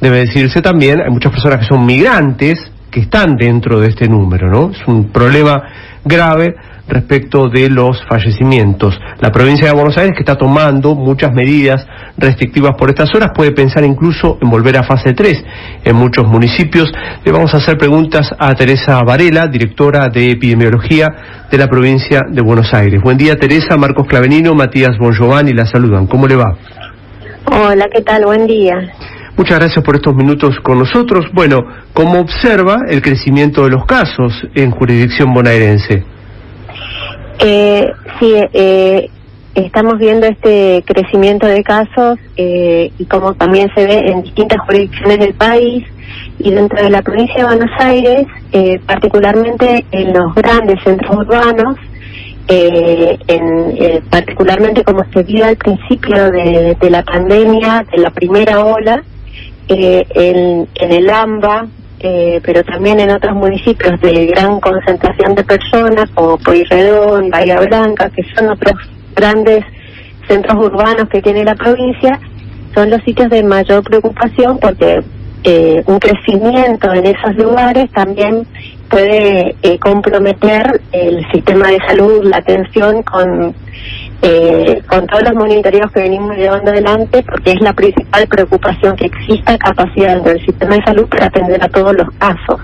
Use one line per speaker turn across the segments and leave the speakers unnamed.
debe decirse también, hay muchas personas que son migrantes que están dentro de este número, ¿no? Es un problema grave respecto de los fallecimientos. La provincia de Buenos Aires, que está tomando muchas medidas restrictivas por estas horas, puede pensar incluso en volver a fase 3 en muchos municipios. Le vamos a hacer preguntas a Teresa Varela, directora de epidemiología de la provincia de Buenos Aires. Buen día, Teresa. Marcos Clavenino, Matías Bongiovanni la saludan. ¿Cómo le va?
Hola, ¿qué tal? Buen día.
Muchas gracias por estos minutos con nosotros. Bueno, ¿cómo observa el crecimiento de los casos en jurisdicción bonaerense?
Sí, estamos viendo este crecimiento de casos y como también se ve en distintas jurisdicciones del país y dentro de la provincia de Buenos Aires, particularmente en los grandes centros urbanos, particularmente como se vio al principio de la pandemia, de la primera ola, en el AMBA, pero también en otros municipios de gran concentración de personas como Pueyrredón, Bahía Blanca, que son otros grandes centros urbanos que tiene la provincia, son los sitios de mayor preocupación porque un crecimiento en esos lugares también puede comprometer el sistema de salud, la atención con todos los monitoreos que venimos llevando adelante, porque es la principal preocupación, que exista capacidad dentro del sistema de salud para atender a todos los casos.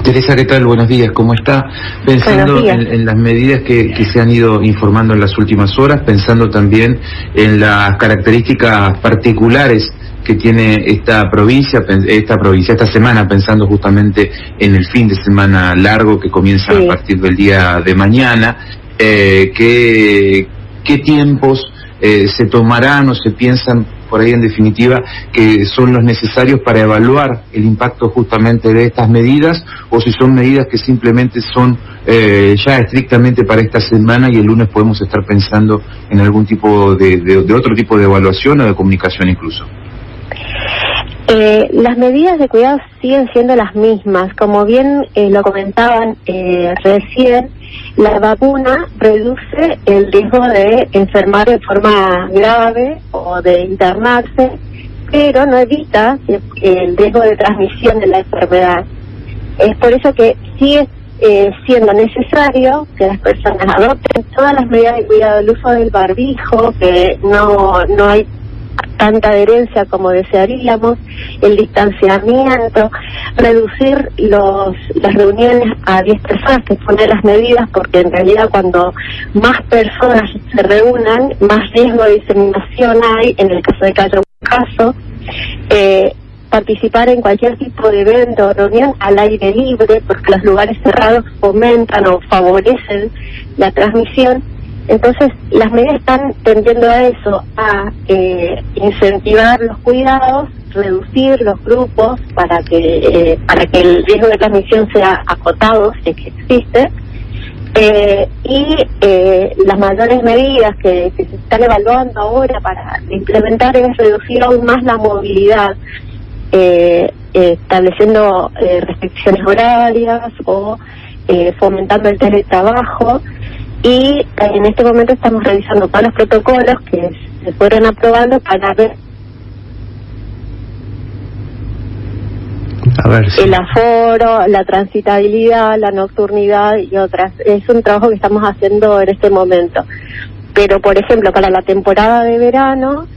Teresa, ¿qué tal? Buenos días, ¿cómo está? Pensando en las medidas que se han ido informando en las últimas horas, pensando también en las características particulares que tiene esta semana, pensando justamente en el fin de semana largo que comienza a partir del día de mañana, ¿qué tiempos se tomarán o se piensan por ahí en definitiva que son los necesarios para evaluar el impacto justamente de estas medidas, o si son medidas que simplemente son ya estrictamente para esta semana y el lunes podemos estar pensando en algún tipo de otro tipo de evaluación o de comunicación incluso?
Las medidas de cuidado siguen siendo las mismas. Como bien lo comentaban recién, la vacuna reduce el riesgo de enfermar de forma grave o de internarse, pero no evita el riesgo de transmisión de la enfermedad. Es por eso que sigue siendo necesario que las personas adopten todas las medidas de cuidado, el uso del barbijo, que no hay tanta adherencia como desearíamos, el distanciamiento, reducir las reuniones a 10 personas, que poner las medidas, porque en realidad cuando más personas se reúnan, más riesgo de diseminación hay, en el caso de que haya un caso. Participar en cualquier tipo de evento o reunión al aire libre, porque los lugares cerrados fomentan o favorecen la transmisión. Entonces, las medidas están tendiendo a eso, a incentivar los cuidados, reducir los grupos para que el riesgo de transmisión sea acotado, si es que existe, y las mayores medidas que se están evaluando ahora para implementar es reducir aún más la movilidad, estableciendo restricciones horarias o fomentando el teletrabajo. Y en este momento estamos revisando todos los protocolos que se fueron aprobando para ver el aforo, la transitabilidad, la nocturnidad y otras. Es un trabajo que estamos haciendo en este momento. Pero, por ejemplo, para la temporada de verano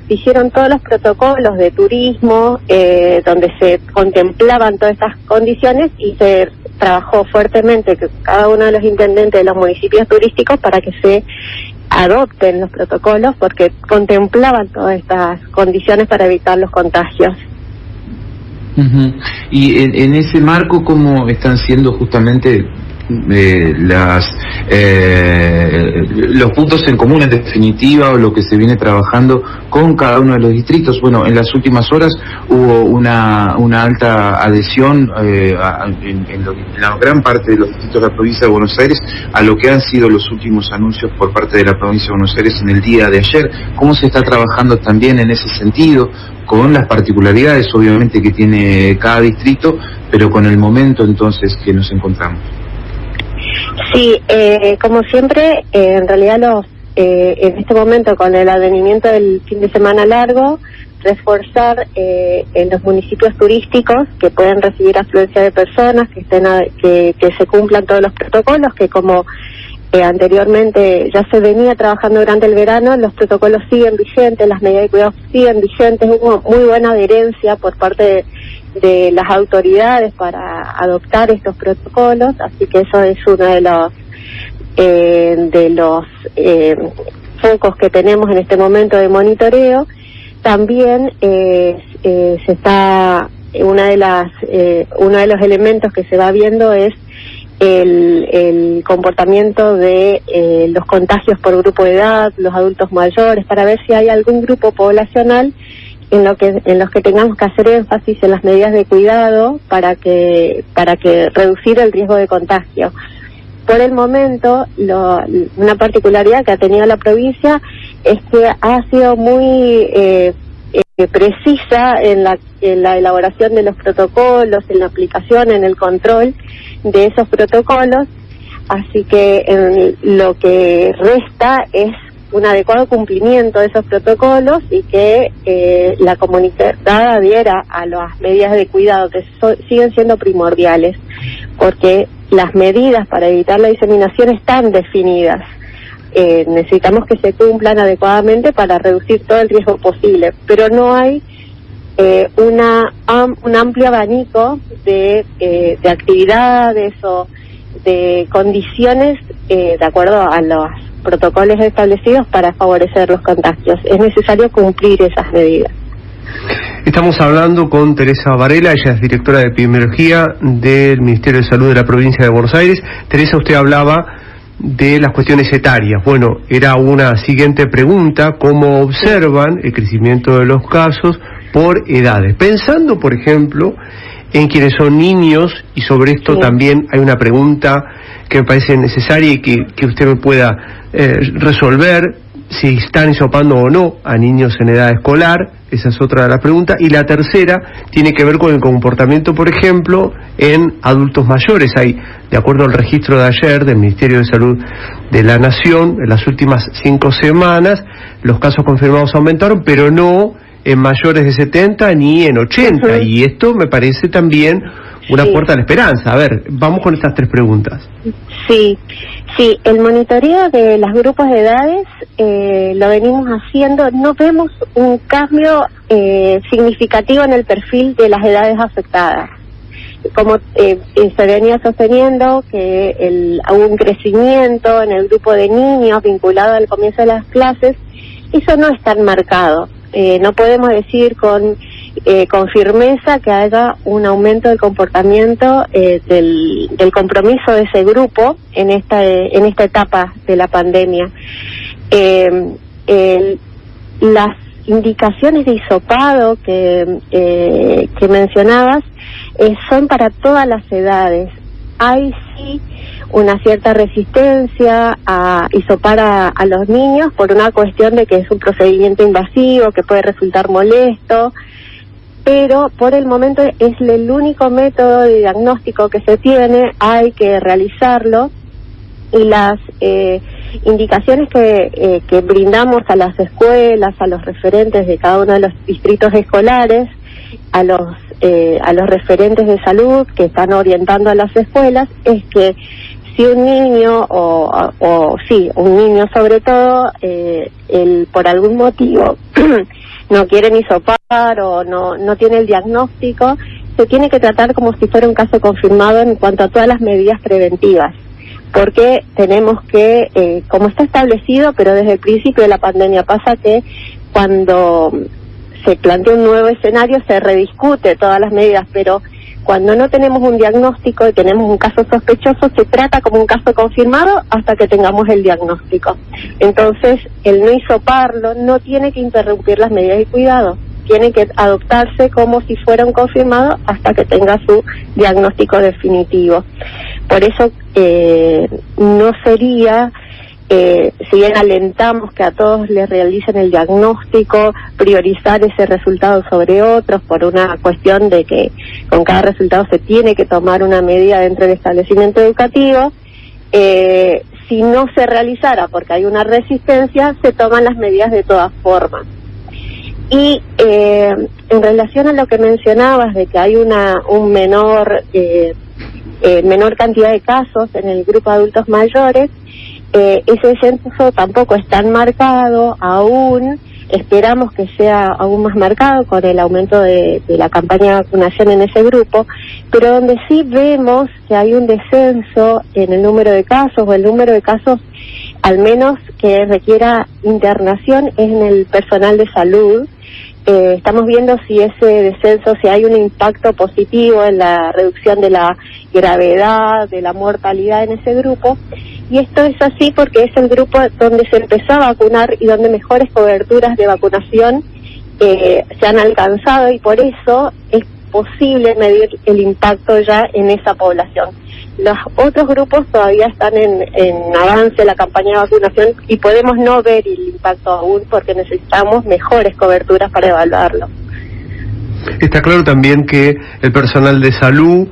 se hicieron todos los protocolos de turismo, donde se contemplaban todas estas condiciones y se trabajó fuertemente con cada uno de los intendentes de los municipios turísticos para que se adopten los protocolos, porque contemplaban todas estas condiciones para evitar los contagios.
Y en ese marco, ¿cómo están siendo justamente los puntos en común en definitiva, o lo que se viene trabajando con cada uno de los distritos? Bueno, en las últimas horas hubo una alta adhesión en la gran parte de los distritos de la provincia de Buenos Aires a lo que han sido los últimos anuncios por parte de la provincia de Buenos Aires en el día de ayer. ¿Cómo se está trabajando también en ese sentido, con las particularidades obviamente que tiene cada distrito, pero con el momento entonces que nos encontramos?
Sí, como siempre, en realidad en este momento con el advenimiento del fin de semana largo, reforzar en los municipios turísticos que pueden recibir afluencia de personas, que se cumplan todos los protocolos, que como anteriormente ya se venía trabajando durante el verano, los protocolos siguen vigentes, las medidas de cuidado siguen vigentes. Hubo muy buena adherencia por parte de las autoridades para adoptar estos protocolos, así que eso es uno de los focos que tenemos en este momento de monitoreo. También uno de los elementos que se va viendo es el comportamiento de los contagios por grupo de edad, los adultos mayores, para ver si hay algún grupo poblacional en los que tengamos que hacer énfasis en las medidas de cuidado para que reducir el riesgo de contagio. Por el momento, una particularidad que ha tenido la provincia es que ha sido muy precisa en la elaboración de los protocolos, en la aplicación, en el control de esos protocolos, así que lo que resta es un adecuado cumplimiento de esos protocolos y que la comunidad adhiera a las medidas de cuidado que siguen siendo primordiales, porque las medidas para evitar la diseminación están definidas. Necesitamos que se cumplan adecuadamente para reducir todo el riesgo posible, pero no hay un amplio abanico de actividades o de condiciones de acuerdo a los protocolos establecidos para favorecer los contagios. Es necesario cumplir esas medidas.
Estamos hablando con Teresa Varela, ella es directora de epidemiología del Ministerio de Salud de la provincia de Buenos Aires. Teresa, usted hablaba de las cuestiones etarias. Bueno, era una siguiente pregunta: ¿cómo observan el crecimiento de los casos por edades? Pensando, por ejemplo, en quienes son niños, y sobre esto también hay una pregunta que me parece necesaria y que usted me pueda resolver, si están hisopando o no a niños en edad escolar. Esa es otra de las preguntas. Y la tercera tiene que ver con el comportamiento, por ejemplo, en adultos mayores. Hay, de acuerdo al registro de ayer del Ministerio de Salud de la Nación, en las últimas 5 semanas, los casos confirmados aumentaron, pero no en mayores de 70 ni en 80. Y esto me parece también una puerta a la esperanza. A ver, vamos con estas 3 preguntas.
Sí, el monitoreo de los grupos de edades lo venimos haciendo. No vemos un cambio significativo en el perfil de las edades afectadas. Como se venía sosteniendo que hubo un crecimiento en el grupo de niños vinculado al comienzo de las clases, eso no es tan marcado. No podemos decir con firmeza que haya un aumento del comportamiento del compromiso de ese grupo en esta etapa de la pandemia. Las indicaciones de hisopado que mencionabas son para todas las edades. Hay sí una cierta resistencia a hisopar a los niños por una cuestión de que es un procedimiento invasivo, que puede resultar molesto, pero por el momento es el único método de diagnóstico que se tiene, hay que realizarlo, y las indicaciones que brindamos a las escuelas, a los referentes de cada uno de los distritos escolares, a los referentes de salud que están orientando a las escuelas, es que si un niño un niño sobre todo, por algún motivo no quieren hisopar o no tiene el diagnóstico, se tiene que tratar como si fuera un caso confirmado en cuanto a todas las medidas preventivas, porque tenemos que, como está establecido, pero desde el principio de la pandemia pasa que cuando se plantea un nuevo escenario se rediscute todas las medidas, pero cuando no tenemos un diagnóstico y tenemos un caso sospechoso, se trata como un caso confirmado hasta que tengamos el diagnóstico. Entonces, el no hisoparlo no tiene que interrumpir las medidas de cuidado, tiene que adoptarse como si fuera un confirmado hasta que tenga su diagnóstico definitivo. Por eso no sería, si bien alentamos que a todos les realicen el diagnóstico, priorizar ese resultado sobre otros por una cuestión de que con cada resultado se tiene que tomar una medida dentro del establecimiento educativo. Si no se realizara porque hay una resistencia, se toman las medidas de todas formas. Y en relación a lo que mencionabas de que hay un menor cantidad de casos en el grupo de adultos mayores, ese censo tampoco es tan marcado aún. Esperamos que sea aún más marcado con el aumento de la campaña de vacunación en ese grupo, pero donde sí vemos que hay un descenso en el número de casos, o el número de casos al menos que requiera internación, es en el personal de salud. Estamos viendo si ese descenso, si hay un impacto positivo en la reducción de la gravedad, de la mortalidad en ese grupo. Y esto es así porque es el grupo donde se empezó a vacunar y donde mejores coberturas de vacunación se han alcanzado, y por eso es posible medir el impacto ya en esa población. Los otros grupos todavía están en avance la campaña de vacunación y podemos no ver el impacto aún porque necesitamos mejores coberturas para evaluarlo.
Está claro también que el personal de salud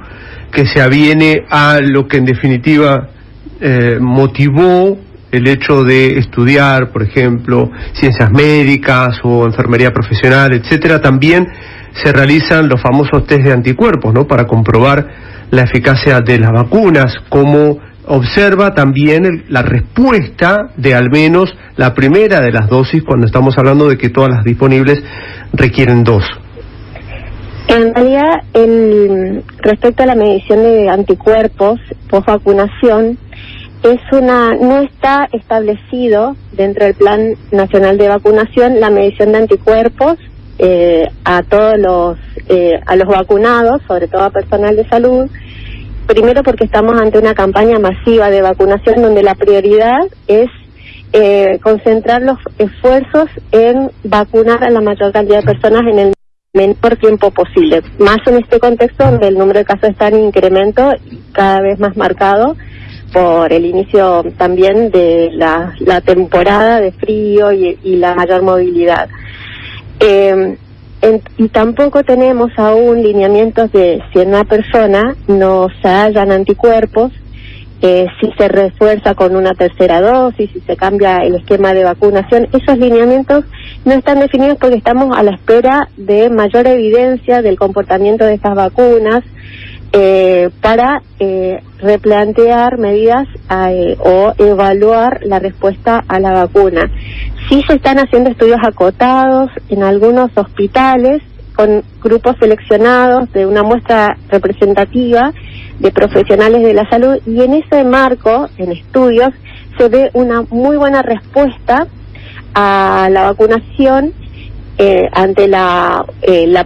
que se aviene a lo que en definitiva motivó el hecho de estudiar, por ejemplo, ciencias médicas o enfermería profesional, etcétera, también se realizan los famosos test de anticuerpos, ¿no?, para comprobar la eficacia de las vacunas, como observa también la respuesta de al menos la primera de las dosis, cuando estamos hablando de que todas las disponibles requieren 2.
En realidad, respecto a la medición de anticuerpos post-vacunación, no está establecido dentro del Plan Nacional de Vacunación la medición de anticuerpos a los vacunados, sobre todo a personal de salud. Primero porque estamos ante una campaña masiva de vacunación donde la prioridad es concentrar los esfuerzos en vacunar a la mayor cantidad de personas en el menor tiempo posible, más en este contexto donde el número de casos está en incremento cada vez más marcado por el inicio también de la temporada de frío y la mayor movilidad. Y tampoco tenemos aún lineamientos de si en una persona no se hallan anticuerpos, si se refuerza con una tercera dosis, si se cambia el esquema de vacunación. Esos lineamientos no están definidos porque estamos a la espera de mayor evidencia del comportamiento de estas vacunas para replantear medidas o evaluar la respuesta a la vacuna. Sí se están haciendo estudios acotados en algunos hospitales con grupos seleccionados de una muestra representativa de profesionales de la salud, y en ese marco, en estudios, se ve una muy buena respuesta a la vacunación ante la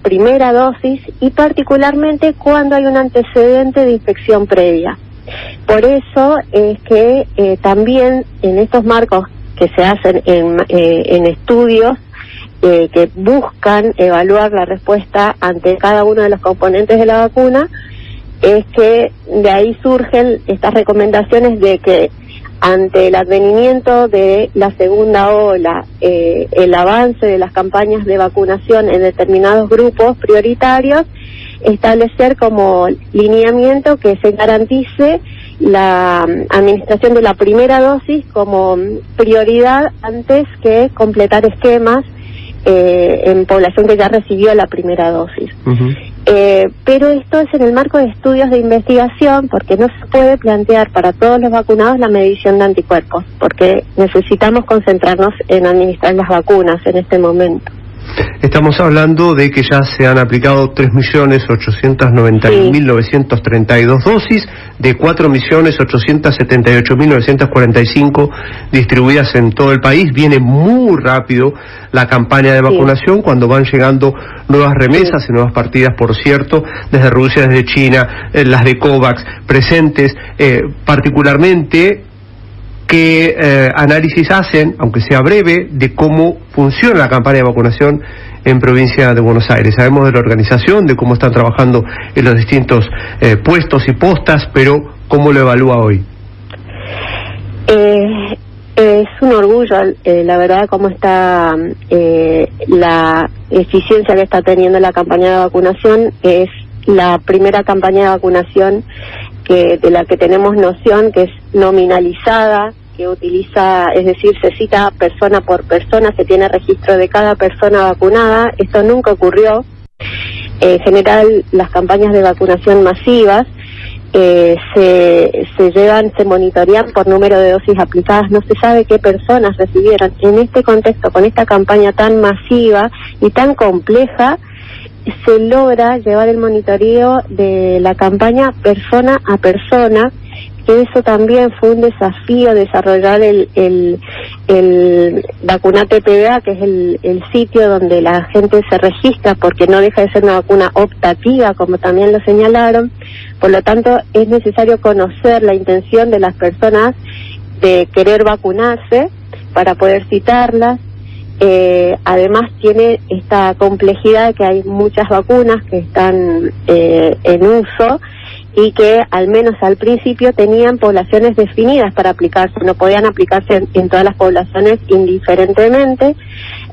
primera dosis, y particularmente cuando hay un antecedente de infección previa. Por eso es que también en estos marcos que se hacen en estudios que buscan evaluar la respuesta ante cada uno de los componentes de la vacuna, es que de ahí surgen estas recomendaciones de que ante el advenimiento de la segunda ola, el avance de las campañas de vacunación en determinados grupos prioritarios, establecer como lineamiento que se garantice la administración de la primera dosis como prioridad antes que completar esquemas en población que ya recibió la primera dosis. Uh-huh. Pero esto es en el marco de estudios de investigación, porque no se puede plantear para todos los vacunados la medición de anticuerpos, porque necesitamos concentrarnos en administrar las vacunas en este momento.
Estamos hablando de que ya se han aplicado 3.891.932 dosis de 4.878.945 distribuidas en todo el país. Viene muy rápido la campaña de vacunación, cuando van llegando nuevas remesas y nuevas partidas, por cierto, desde Rusia, desde China, las de COVAX presentes, particularmente. ¿Qué análisis hacen, aunque sea breve, de cómo funciona la campaña de vacunación en provincia de Buenos Aires? Sabemos de la organización, de cómo están trabajando en los distintos puestos y postas, pero ¿cómo lo evalúa hoy?
Es un orgullo, la verdad, cómo está la eficiencia que está teniendo la campaña de vacunación. Es la primera campaña de vacunación de la que tenemos noción, que es nominalizada, que utiliza, es decir, se cita persona por persona, se tiene registro de cada persona vacunada. Esto nunca ocurrió. En general, las campañas de vacunación masivas se llevan, se monitorean por número de dosis aplicadas. No se sabe qué personas recibieron. En este contexto, con esta campaña tan masiva y tan compleja, se logra llevar el monitoreo de la campaña persona a persona, que eso también fue un desafío, desarrollar el Vacunate PBA, que es el sitio donde la gente se registra, porque no deja de ser una vacuna optativa, como también lo señalaron. Por lo tanto, es necesario conocer la intención de las personas de querer vacunarse para poder citarlas. Además tiene esta complejidad de que hay muchas vacunas que están en uso y que al menos al principio tenían poblaciones definidas para aplicarse, no podían aplicarse en todas las poblaciones indiferentemente.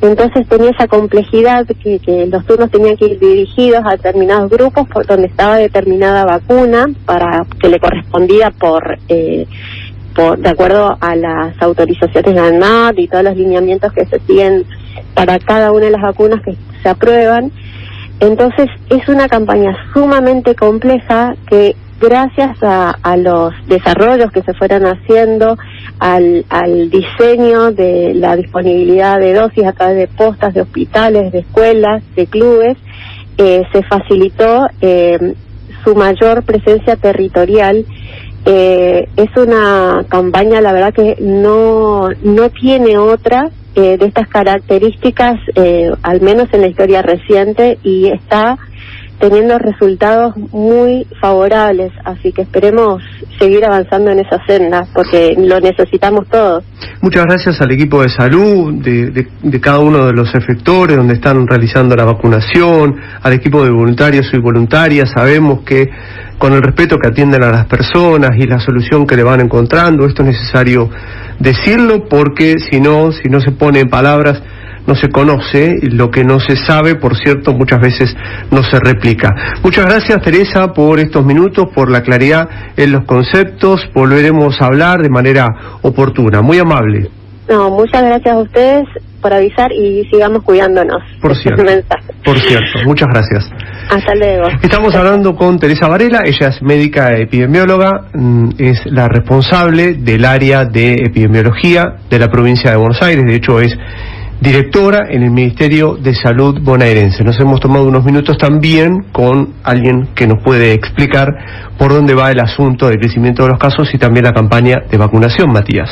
Entonces tenía esa complejidad que los turnos tenían que ir dirigidos a determinados grupos por donde estaba determinada vacuna para que le correspondía de acuerdo a las autorizaciones de ANMAT y todos los lineamientos que se siguen para cada una de las vacunas que se aprueban. Entonces es una campaña sumamente compleja que, gracias a los desarrollos que se fueron haciendo, al diseño de la disponibilidad de dosis a través de postas, de hospitales, de escuelas, de clubes, se facilitó su mayor presencia territorial. Es una campaña, la verdad, que no tiene otra de estas características, al menos en la historia reciente, y está teniendo resultados muy favorables, así que esperemos seguir avanzando en esa senda, porque lo necesitamos todos.
Muchas gracias al equipo de salud, de cada uno de los efectores donde están realizando la vacunación, al equipo de voluntarios y voluntarias. Sabemos que con el respeto que atienden a las personas y la solución que le van encontrando, esto es necesario decirlo, porque si no se pone en palabras, no se conoce. Lo que no se sabe, por cierto, muchas veces no se replica. Muchas gracias, Teresa, por estos minutos, por la claridad en los conceptos. Volveremos a hablar de manera oportuna. Muy amable.
No, muchas gracias a ustedes por avisar y sigamos cuidándonos.
Por cierto, muchas gracias.
Hasta luego.
Estamos hablando con Teresa Varela, ella es médica epidemióloga, es la responsable del área de epidemiología de la provincia de Buenos Aires, de hecho es directora en el Ministerio de Salud bonaerense. Nos hemos tomado unos minutos también con alguien que nos puede explicar por dónde va el asunto del crecimiento de los casos y también la campaña de vacunación, Matías.